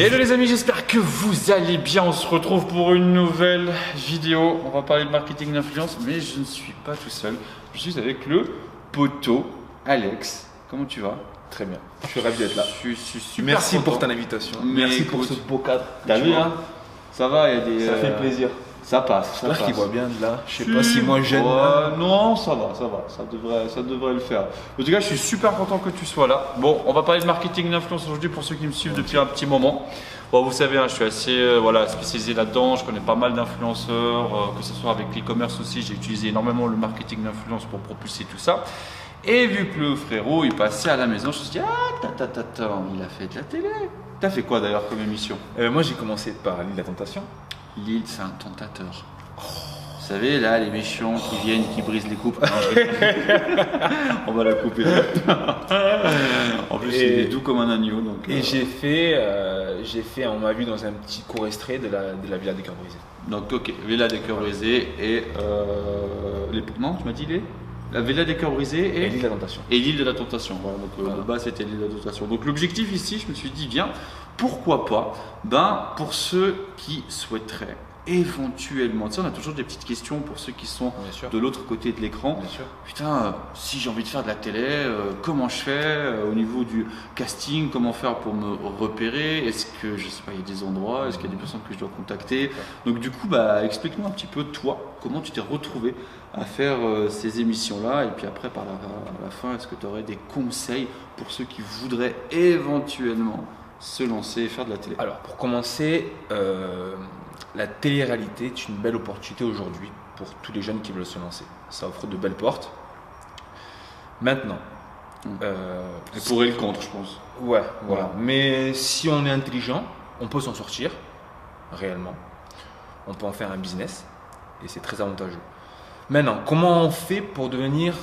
Hello les amis, j'espère que vous allez bien. On se retrouve pour une nouvelle vidéo. On va parler de marketing d'influence, mais je ne suis pas tout seul. Je suis avec le poteau Alex. Comment tu vas? Très bien, je suis ravi d'être là. Je suis super Merci content. pour ton invitation. Mais Merci écoute, pour ce beau cadre. T'as vu hein? Ça va, il y a des. Ça fait plaisir. Ça passe. J'espère qu'il voit bien de là. Je sais pas si moi gêne. Non, ça va. Ça devrait le faire. En tout cas, je suis super content que tu sois là. Bon, on va parler de marketing d'influence aujourd'hui pour ceux qui me suivent depuis un petit moment. Bon, vous savez, je suis assez spécialisé là-dedans. Je connais pas mal d'influenceurs, que ce soit avec l'e-commerce aussi. J'ai utilisé énormément le marketing d'influence pour propulser tout ça. Et vu que le frérot il passait à la maison, je me suis dit il a fait de la télé. T'as fait quoi d'ailleurs comme émission? Moi j'ai commencé par l'île de la tentation. L'île, c'est un tentateur. Vous savez, là, les méchants qui viennent, qui brisent les coupes. Non, on va la couper. En plus, il est doux comme un agneau. Donc, Et j'ai fait, on m'a vu dans un petit court extrait de la Villa des Cœurs Brisés. Donc, ok, Villa des Cœurs Brisés et. Non, tu m'as dit les? La Villa des Cœurs Brisés Et l'île de la tentation. Et l'île de la tentation. Voilà, donc le bas c'était l'île de la tentation. Donc l'objectif ici, je me suis dit, bien, pourquoi pas, pour ceux qui souhaiteraient éventuellement, tu sais, on a toujours des petites questions pour ceux qui sont de l'autre côté de l'écran. Bien sûr. Putain, si j'ai envie de faire de la télé, comment je fais au niveau du casting, comment faire pour me repérer? Est-ce que, je sais pas, il y a des endroits, est-ce qu'il y a des personnes que je dois contacter? Donc du coup, explique-nous un petit peu toi, comment tu t'es retrouvé à faire ces émissions-là, et puis après, par la fin, est-ce que tu aurais des conseils pour ceux qui voudraient éventuellement se lancer et faire de la télé? Alors pour commencer, la télé-réalité est une belle opportunité aujourd'hui pour tous les jeunes qui veulent se lancer. Ça offre de belles portes. Maintenant, Le pour et le contre, je pense. ouais, voilà. Mais si on est intelligent, on peut s'en sortir réellement. On peut en faire un business et c'est très avantageux. Maintenant, comment on fait pour devenir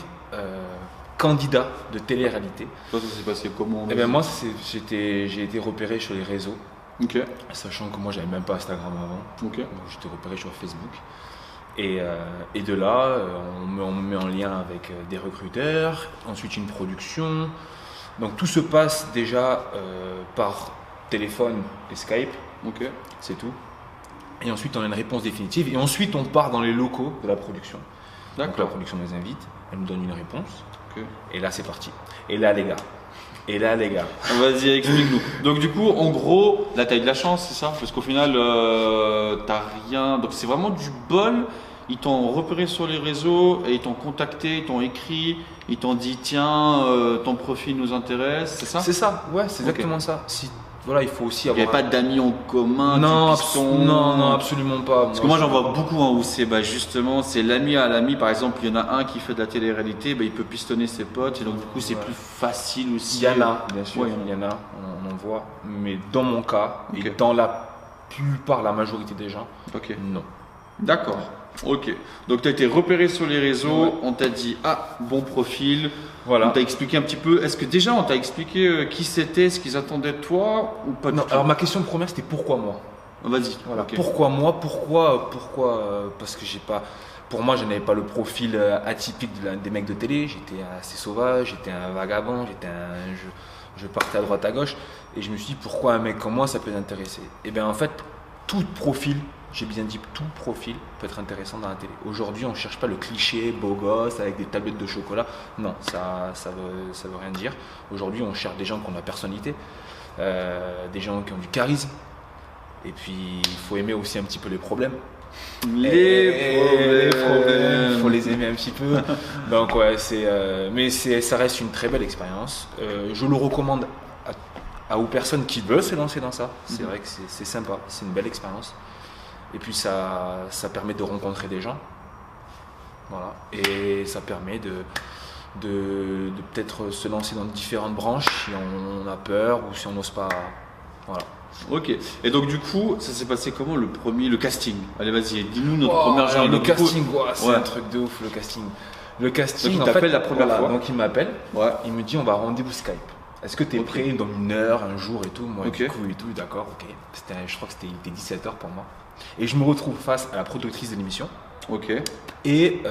candidat de télé-réalité? Toi, ça s'est passé comment? Eh bien, moi, j'ai été repéré sur les réseaux, Ok. sachant que moi, j'avais même pas Instagram avant. Ok. Donc, j'étais repéré sur Facebook. Et de là, on me met en lien avec des recruteurs, ensuite une production. Donc, tout se passe déjà par téléphone et Skype, Ok. c'est tout. Et ensuite, on a une réponse définitive. Et ensuite, on part dans les locaux de la production. Donc, la D'accord. production nous invite, elle nous donne une réponse. Ok. Et là, c'est parti. Et là, les gars. Vas-y, explique-nous. Donc du coup, en gros, là, t'as eu de la chance, c'est ça? Parce qu'au final, t'as rien. Donc c'est vraiment du bol. Ils t'ont repéré sur les réseaux et ils t'ont contacté, ils t'ont écrit, ils t'ont dit tiens, ton profil nous intéresse, c'est ça? C'est ça, ouais, c'est Ok. exactement ça. Voilà, il faut aussi Il n'y avoir. avait pas d'amis en commun, Non, du piston. non, absolument pas. Parce que moi j'en vois beaucoup où c'est justement c'est l'ami à l'ami. Par exemple, il y en a un qui fait de la télé-réalité, il peut pistonner ses potes et donc du coup c'est plus facile aussi. Il y en a, bien sûr, Ouais, il y en a, on en voit. Mais dans mon cas, Ok. et dans la plupart, la majorité des gens, Ok. non. D'accord. Ok. Donc tu as été repéré sur les réseaux, Ouais. on t'a dit bon profil. Voilà. On t'a expliqué un petit peu. Est-ce que déjà on t'a expliqué qui c'était, ce qu'ils attendaient de toi ou pas du Non, tout? alors ma question première, c'était pourquoi moi? Vas-y. Voilà. Ok. Pourquoi moi? Pourquoi parce que j'ai pas. Pour moi, je n'avais pas le profil atypique des mecs de télé. J'étais assez sauvage, j'étais un vagabond, je partais à droite à gauche. Et je me suis dit, pourquoi un mec comme moi, ça peut l'intéresser? Et bien en fait, tout profil, j'ai bien dit tout profil, peut être intéressant dans la télé. Aujourd'hui, on ne cherche pas le cliché beau gosse avec des tablettes de chocolat. Non, ça veut rien dire. Aujourd'hui, on cherche des gens qui ont de la personnalité, des gens qui ont du charisme. Et puis, il faut aimer aussi un petit peu les problèmes. Les problèmes. Il faut les aimer un petit peu. Donc ouais, ça reste une très belle expérience. Je le recommande aux personnes qui veulent se lancer dans ça. C'est vrai que c'est sympa, c'est une belle expérience. Et puis ça permet de rencontrer des gens. Voilà. Et ça permet de peut-être se lancer dans différentes branches si on a peur ou si on n'ose pas. Voilà. Ok. Et donc du coup, ça s'est passé comment le casting? Allez, vas-y, dis-nous notre première journée. Le Donc, du coup- casting, c'est Ouais. un truc de ouf, le casting. Le casting, Donc, il en t'appelle fait, la première fois. Donc il m'appelle, Ouais. il me dit on va rendez-vous Skype. Est-ce que tu es Ok. prêt dans une heure, un jour et tout? Moi, Ok. du coup, et tout, d'accord, ok. Je crois que il était 17h pour moi. Et je me retrouve face à la productrice de l'émission Ok. et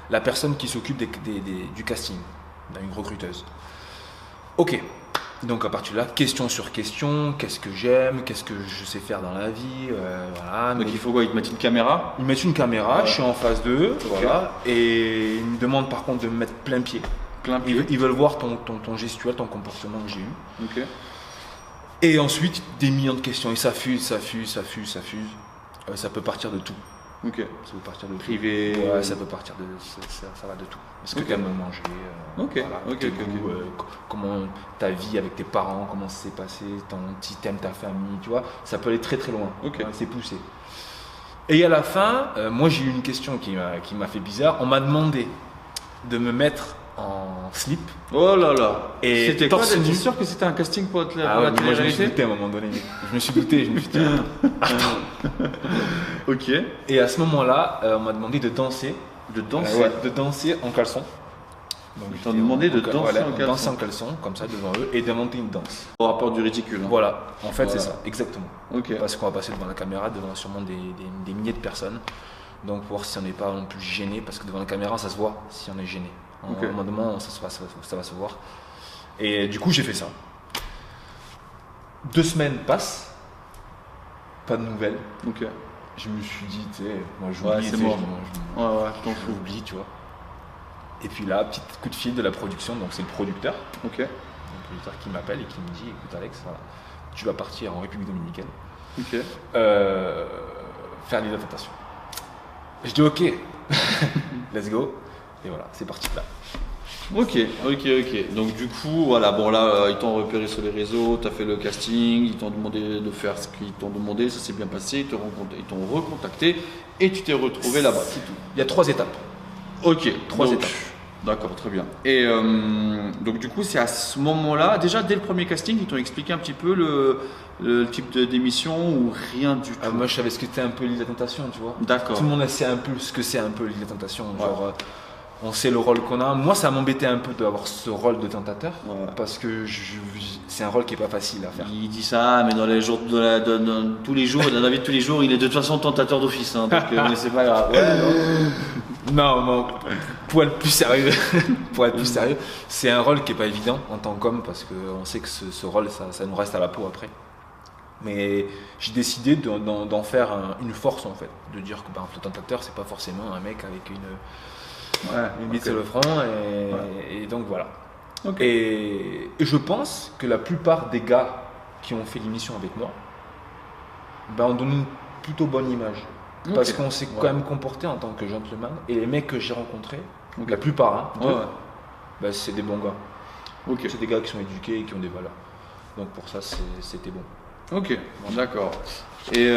la personne qui s'occupe du casting, une recruteuse. Ok, Donc à partir de là, question sur question, qu'est-ce que j'aime, qu'est-ce que je sais faire dans la vie, voilà. Donc il faut quoi? Ils te mettent une caméra? Ils mettent une caméra, Ouais. je suis en face d'eux, voilà, et ils me demandent par contre de me mettre plein pied. Plein pied. Ils veulent voir ton gestuel, ton comportement que j'ai eu. Ok. Et ensuite, des millions de questions, et ça fuse. Ça peut partir de tout. Ok. Ça peut partir de tout. Privé. Ouais, ça peut partir de. Ça va de tout. Est-ce que Ok. tu aimes manger Ok, ok, tes ok, goûts, ok. Comment ta vie avec tes parents, comment ça s'est passé, si t'aimes ta famille, tu vois. Ça peut aller très très loin. Ok. Ouais, c'est poussé. Et à la fin, moi j'ai eu une question qui m'a fait bizarre. On m'a demandé de me mettre en slip. Oh là là. Et C'était quoi? torse T'es nu. sûr que c'était un casting pour la Ah ouais, mais moi je me suis télé-réalité? douté à un moment donné. Je me suis douté, je me suis dit, attends. Ok. Et à ce moment-là, on m'a demandé de danser. De danser. Ouais, de danser en caleçon. Donc Ils t'ont j'étais demandé de voilà, danser en caleçon. danser en caleçon, comme ça, devant eux, et d'inventer une danse. Au rapport du ridicule. Hein. Voilà, en fait, Voilà. c'est ça, exactement. Ok. Parce qu'on va passer devant la caméra, devant sûrement des milliers de personnes. Donc, pour voir si on n'est pas non plus gêné, parce que devant la caméra, ça se voit si on est gêné. Ok. À un moment, ça va se voir. Et du coup, j'ai fait ça. 2 semaines passent, pas de nouvelles. Ok. Je me suis dit, tu sais, moi j'oublie, Ouais, c'est tu sais, mort. je- Ouais, ouais, je t'en fous. j'oublie, tu vois. Et puis là, petit coup de fil de la production, donc c'est le producteur. Ok. Le producteur qui m'appelle et qui me dit, écoute Alex, voilà, tu vas partir en République Dominicaine Ok. faire l'hydratation. Je dis ok, let's go. Et voilà, c'est parti de là. Ok. Donc du coup, voilà, bon là, ils t'ont repéré sur les réseaux, t'as fait le casting, ils t'ont demandé de faire ce qu'ils t'ont demandé, ça s'est bien passé, ils t'ont recontacté et tu t'es retrouvé là-bas. C'est tout. Il y a 3 étapes. Ok. 3 donc, étapes. D'accord, très bien. Et donc du coup, c'est à ce moment-là, déjà dès le premier casting, ils t'ont expliqué un petit peu le type d'émission ou rien du tout. Moi je savais ce que c'était un peu l'île de la tentation, tu vois. D'accord. Tout le monde sait un peu ce que c'est un peu l'île de la tentation. Ouais. Genre, on sait le rôle qu'on a. Moi ça m'embêtait un peu d'avoir ce rôle de tentateur. Ouais. Parce que c'est un rôle qui est pas facile à faire. Il dit ça, mais dans les jours dans tous les jours, dans la vie de tous les jours, il est de toute façon tentateur d'office, hein, donc mais c'est pas grave. Ouais, non. Non, pour être plus sérieux, c'est un rôle qui est pas évident en tant qu'homme parce qu'on sait que ce rôle, ça nous reste à la peau après. Mais j'ai décidé d'en faire une force en fait, de dire que le tentateur c'est pas forcément un mec avec une bite sur le front et donc voilà. Ok. Et je pense que la plupart des gars qui ont fait l'émission avec moi, ont donné une plutôt bonne image. Parce Ok. qu'on s'est quand même comporté en tant que gentleman. Et les mecs que j'ai rencontrés, Ok. la plupart, Ouais, ouais. c'est des bons gars. Ok. C'est des gars qui sont éduqués et qui ont des valeurs. Donc pour ça, c'était bon. Ok, d'accord. Et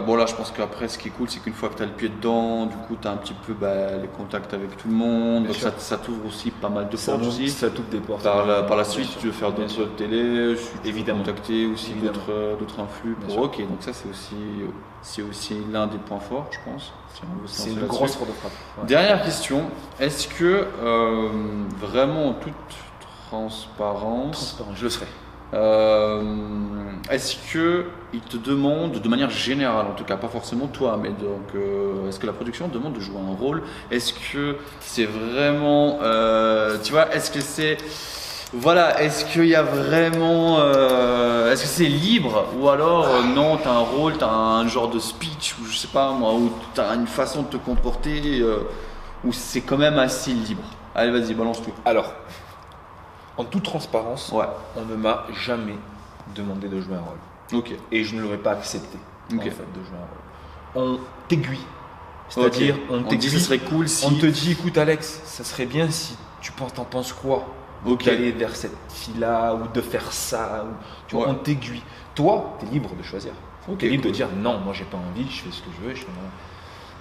bon là je pense qu'après ce qui est cool c'est qu'une fois que tu as le pied dedans, du coup tu as un petit peu les contacts avec tout le monde, Bien donc sûr. ça t'ouvre aussi pas mal de Ça portes nous- aussi. ça t'ouvre des portes. Par la Bien suite sûr. tu veux faire Bien d'autres télés, tu veux Évidemment. contacter aussi Évidemment. d'autres influx. Bien Pour, sûr. ok, donc ça c'est aussi l'un des points forts je pense. Si on veut se C'est lancer une là-dessus. grosse porte de frappe. Ouais. Dernière question, est-ce que vraiment en toute transparence, Transparent, je le serai. est-ce que ils te demandent, de manière générale en tout cas, pas forcément toi, mais donc est-ce que la production demande de jouer un rôle? Est-ce que c'est vraiment, tu vois, est-ce que c'est, voilà, est-ce qu'il y a vraiment, est-ce que c'est libre ou alors non, t'as un rôle, t'as un genre de speech ou je sais pas moi, ou t'as une façon de te comporter ou c'est quand même assez libre? Allez, vas-y, balance tout. Alors, en toute transparence, Ouais. on ne m'a jamais demandé de jouer un rôle. Ok. Et je ne l'aurais pas accepté Ok. en fait, de jouer un rôle. On t'aiguille. C'est-à-dire, Ok. on dit t'aiguille. ce serait cool si. On te dit, écoute Alex, ça serait bien si t'en penses quoi Ok. d'aller vers cette fille-là ou de faire ça. Tu vois, Ouais. on t'aiguille. Toi, tu es libre de choisir. Ok, Tu es libre cool. de dire non, moi j'ai pas envie, je fais ce que je veux.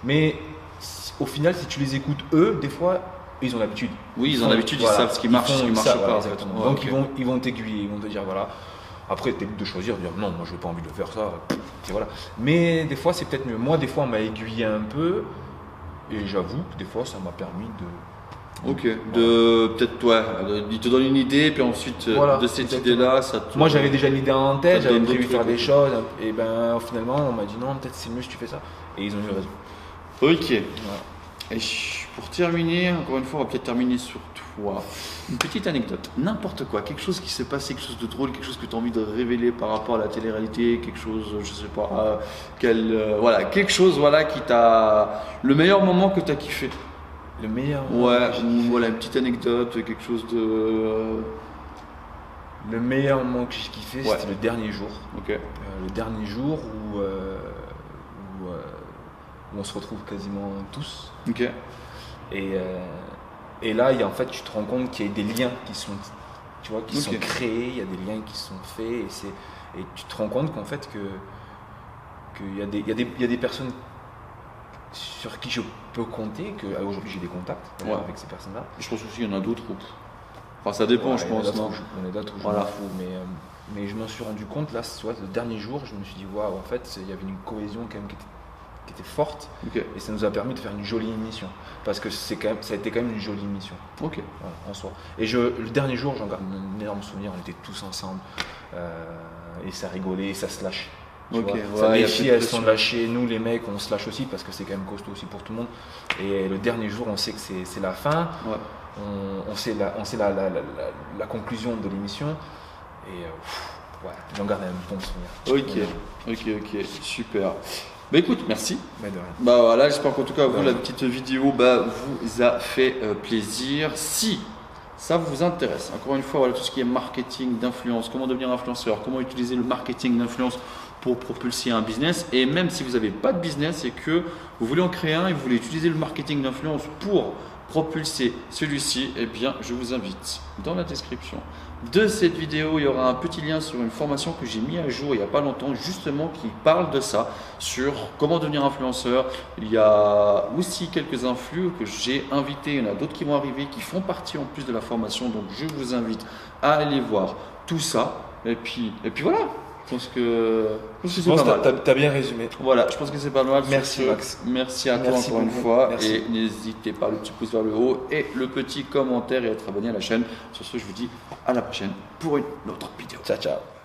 Mais au final, si tu les écoutes, eux, des fois, ils ont l'habitude. Oui, ils ont l'habitude, ils savent ce qui marche, ce qui marche savent, pas. voilà, en fait. exactement. Ouais, Donc ok. ils vont t'aiguiller, ils vont te dire voilà. Après, tu es libre de choisir, de dire non, moi je n'ai pas envie de faire ça. Et voilà. Mais des fois, c'est peut-être mieux. Moi, des fois, on m'a aiguillé un peu. Et j'avoue que des fois, ça m'a permis de. Ok, de peut-être toi, il te donne une idée, puis ensuite Voilà, de cette exactement. idée-là, ça te. Moi, j'avais déjà une idée en Ça tête, te j'avais donne prévu d'autres faire trucs, des ok. choses. Et ben, finalement, on m'a dit non, peut-être c'est mieux si tu fais ça. Et ils ont eu raison. Ok. Voilà. Et pour terminer, encore une fois, on va peut-être terminer sur toi. Une petite anecdote, n'importe quoi, quelque chose qui s'est passé, quelque chose de drôle, quelque chose que tu as envie de révéler par rapport à la télé-réalité, quelque chose, je sais pas, voilà, quelque chose voilà, qui t'a. Le meilleur moment que tu as kiffé. Le meilleur. Ouais, ou voilà, une petite anecdote, quelque chose de. Le meilleur moment que j'ai kiffé, Ouais. c'était le dernier jour. Ok. Le dernier jour où on se retrouve quasiment tous. Ok. Et là, en fait, tu te rends compte qu'il y a des liens qui sont, tu vois, qui Ok. sont créés, il y a des liens qui sont faits, et tu te rends compte qu'en fait qu'il y a des personnes sur qui je peux compter, qu'aujourd'hui j'ai des contacts Ouais. avec ces personnes-là. Je pense aussi qu'il y en a d'autres. Enfin, ça dépend, Ouais, je il y en a pense. d'autres Non où on est d'autres où je Voilà. m'en fous, mais je m'en suis rendu compte là, le dernier jour, je me suis dit waouh, en fait, il y avait une cohésion quand même qui était forte, Ok. et ça nous a permis de faire une jolie émission, parce que ça a été quand même une jolie émission. Ok. Voilà, en soi. Et le dernier jour, j'en garde un énorme souvenir, on était tous ensemble, et ça rigolait, et ça se lâche. Tu Ok, vois. ouais, y Les a filles, plus de elles sont pression. lâchées, nous les mecs, on se lâche aussi, parce que c'est quand même costaud aussi pour tout le monde. Et le dernier jour, on sait que c'est la fin, Ouais. on sait la conclusion de l'émission, et ouais, j'en garde un bon souvenir. Ok, super. Bah écoute, merci. Mais de rien. Bah voilà, j'espère qu'en tout cas, vous, Ouais. la petite vidéo vous a fait plaisir. Si ça vous intéresse, encore une fois, voilà, tout ce qui est marketing d'influence, comment devenir influenceur, comment utiliser le marketing d'influence pour propulser un business, et même si vous n'avez pas de business et que vous voulez en créer un et vous voulez utiliser le marketing d'influence pour propulser celui-ci, eh bien, je vous invite dans la description de cette vidéo, il y aura un petit lien sur une formation que j'ai mis à jour il n'y a pas longtemps, justement qui parle de ça, sur comment devenir influenceur. Il y a aussi quelques influx que j'ai invités, il y en a d'autres qui vont arriver, qui font partie en plus de la formation, donc je vous invite à aller voir tout ça. Et puis voilà, je pense que c'est pas mal. T'as bien résumé. Voilà, je pense que c'est pas mal. Merci, Sur ce, Max. Merci à toi Merci encore une beaucoup. fois. Merci. Et n'hésitez pas, le petit pouce vers le haut et le petit commentaire et à être abonné à la chaîne. Sur ce, je vous dis à la prochaine pour une autre vidéo. Ciao, ciao.